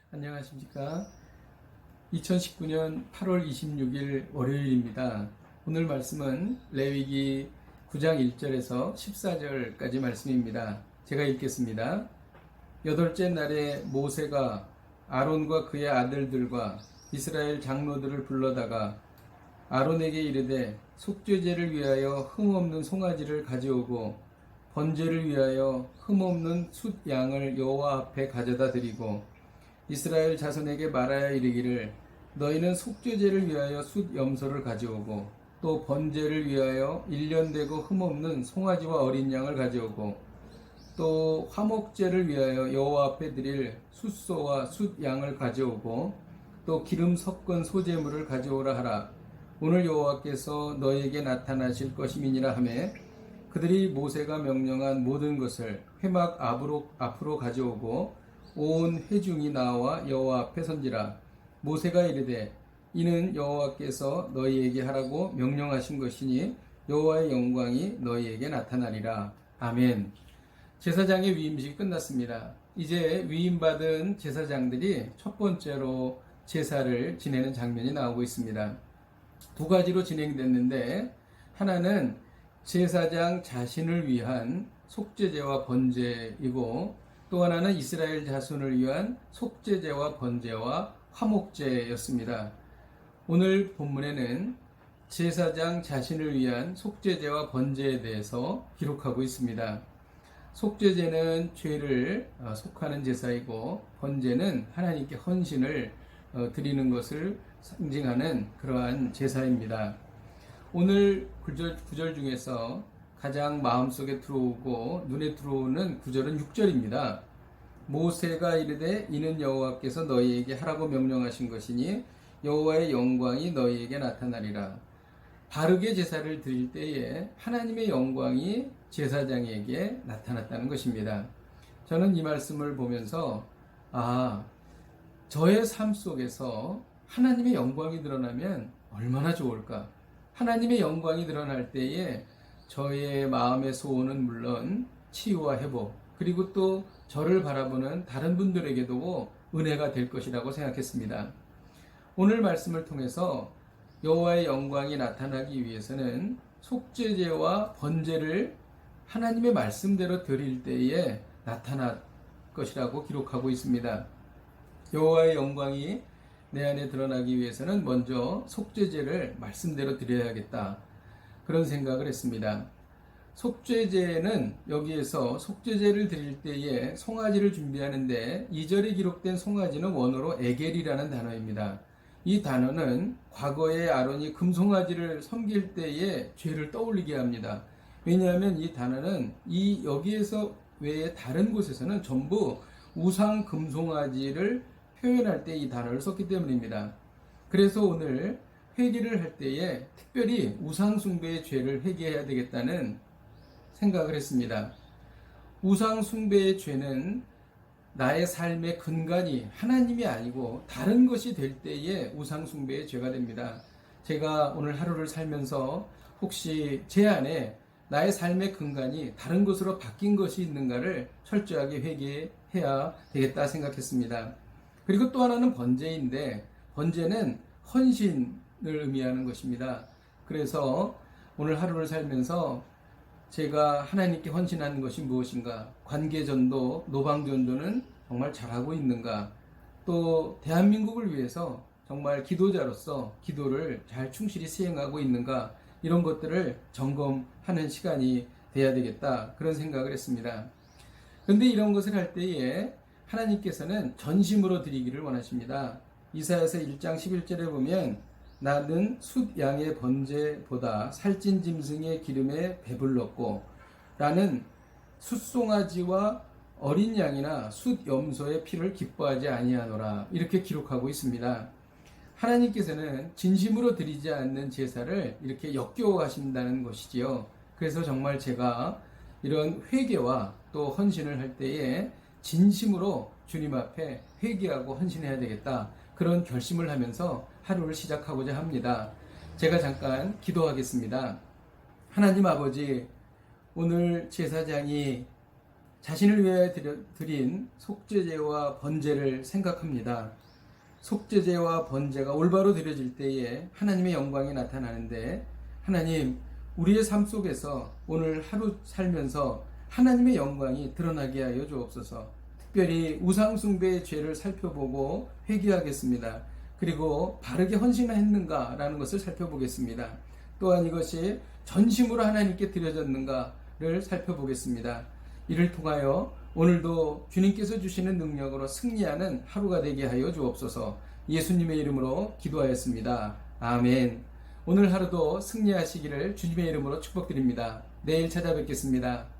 안녕하십니까. 2019년 8월 26일 월요일입니다. 오늘 말씀은 레위기 9장 1절에서 14절까지 말씀입니다. 제가 읽겠습니다. 여덟째 날에 모세가 아론과 그의 아들들과 이스라엘 장로들을 불러다가 아론에게 이르되 속죄제를 위하여 흠없는 송아지를 가져오고 번제를 위하여 흠없는 숫 양을 여호와 앞에 가져다 드리고 이스라엘 자손에게 말하여 이르기를 너희는 속죄제를 위하여 숫 염소를 가져오고 또 번제를 위하여 1년 되고 흠없는 송아지와 어린 양을 가져오고 또 화목제를 위하여 여호와 앞에 드릴 숫소와 숫 양을 가져오고 또 기름 섞은 소제물을 가져오라 하라. 오늘 여호와께서 너희에게 나타나실 것임이니라 하매 그들이 모세가 명령한 모든 것을 회막 앞으로 가져오고 온 회중이 나와 여호와 앞에 선지라. 모세가 이르되 이는 여호와께서 너희에게 하라고 명령하신 것이니 여호와의 영광이 너희에게 나타나리라. 아멘. 제사장의 위임식이 끝났습니다. 이제 위임받은 제사장들이 첫 번째로 제사를 지내는 장면이 나오고 있습니다. 두 가지로 진행됐는데 하나는 제사장 자신을 위한 속죄제와 번제이고 또 하나는 이스라엘 자손을 위한 속죄제와 번제와 화목제였습니다. 오늘 본문에는 제사장 자신을 위한 속죄제와 번제에 대해서 기록하고 있습니다. 속죄제는 죄를 속하는 제사이고 번제는 하나님께 헌신을 드리는 것을 상징하는 그러한 제사입니다. 오늘 구절 중에서 가장 마음속에 들어오고 눈에 들어오는 구절은 6절입니다. 모세가 이르되 이는 여호와께서 너희에게 하라고 명령하신 것이니 여호와의 영광이 너희에게 나타나리라. 바르게 제사를 드릴 때에 하나님의 영광이 제사장에게 나타났다는 것입니다. 저는 이 말씀을 보면서 저의 삶 속에서 하나님의 영광이 드러나면 얼마나 좋을까. 하나님의 영광이 드러날 때에 저의 마음의 소원은 물론 치유와 회복, 그리고 또 저를 바라보는 다른 분들에게도 은혜가 될 것이라고 생각했습니다. 오늘 말씀을 통해서 여호와의 영광이 나타나기 위해서는 속죄제와 번제를 하나님의 말씀대로 드릴 때에 나타날 것이라고 기록하고 있습니다. 여호와의 영광이 내 안에 드러나기 위해서는 먼저 속죄제를 말씀대로 드려야겠다. 그런 생각을 했습니다. 속죄제는 여기에서 속죄제를 드릴 때에 송아지를 준비하는데 2절에 기록된 송아지는 원어로 에겔이라는 단어입니다. 이 단어는 과거에 아론이 금송아지를 섬길 때의 죄를 떠올리게 합니다. 왜냐하면 이 단어는 여기에서 외에 다른 곳에서는 전부 우상 금송아지를 표현할 때 이 단어를 썼기 때문입니다. 그래서 오늘 회개를 할 때에 특별히 우상숭배의 죄를 회개해야 되겠다는 생각을 했습니다. 우상숭배의 죄는 나의 삶의 근간이 하나님이 아니고 다른 것이 될 때에 우상숭배의 죄가 됩니다. 제가 오늘 하루를 살면서 혹시 제 안에 나의 삶의 근간이 다른 것으로 바뀐 것이 있는가를 철저하게 회개해야 되겠다 생각했습니다. 그리고 또 하나는 번제인데 번제는 헌신을 의미하는 것입니다. 그래서 오늘 하루를 살면서 제가 하나님께 헌신하는 것이 무엇인가, 관계전도, 노방전도는 정말 잘하고 있는가, 또 대한민국을 위해서 정말 기도자로서 기도를 잘 충실히 수행하고 있는가, 이런 것들을 점검하는 시간이 돼야 되겠다, 그런 생각을 했습니다. 그런데 이런 것을 할 때에 하나님께서는 전심으로 드리기를 원하십니다. 이사야서 1장 11절에 보면 나는 숫 양의 번제보다 살찐 짐승의 기름에 배불렀고 라는 숫송아지와 어린 양이나 숫 염소의 피를 기뻐하지 아니하노라, 이렇게 기록하고 있습니다. 하나님께서는 진심으로 드리지 않는 제사를 이렇게 역겨워하신다는 것이지요. 그래서 정말 제가 이런 회개와 또 헌신을 할 때에 진심으로 주님 앞에 회개하고 헌신해야 되겠다, 그런 결심을 하면서 하루를 시작하고자 합니다. 제가 잠깐 기도하겠습니다. 하나님 아버지, 오늘 제사장이 자신을 위해 드린 속죄제와 번제를 생각합니다. 속죄제와 번제가 올바로 드려질 때에 하나님의 영광이 나타나는데, 하나님, 우리의 삶 속에서 오늘 하루 살면서 하나님의 영광이 드러나게 하여 주옵소서. 특별히 우상숭배의 죄를 살펴보고 회개하겠습니다. 그리고 바르게 헌신했는가라는 것을 살펴보겠습니다. 또한 이것이 전심으로 하나님께 드려졌는가를 살펴보겠습니다. 이를 통하여 오늘도 주님께서 주시는 능력으로 승리하는 하루가 되게 하여 주옵소서. 예수님의 이름으로 기도하였습니다. 아멘. 오늘 하루도 승리하시기를 주님의 이름으로 축복드립니다. 내일 찾아뵙겠습니다.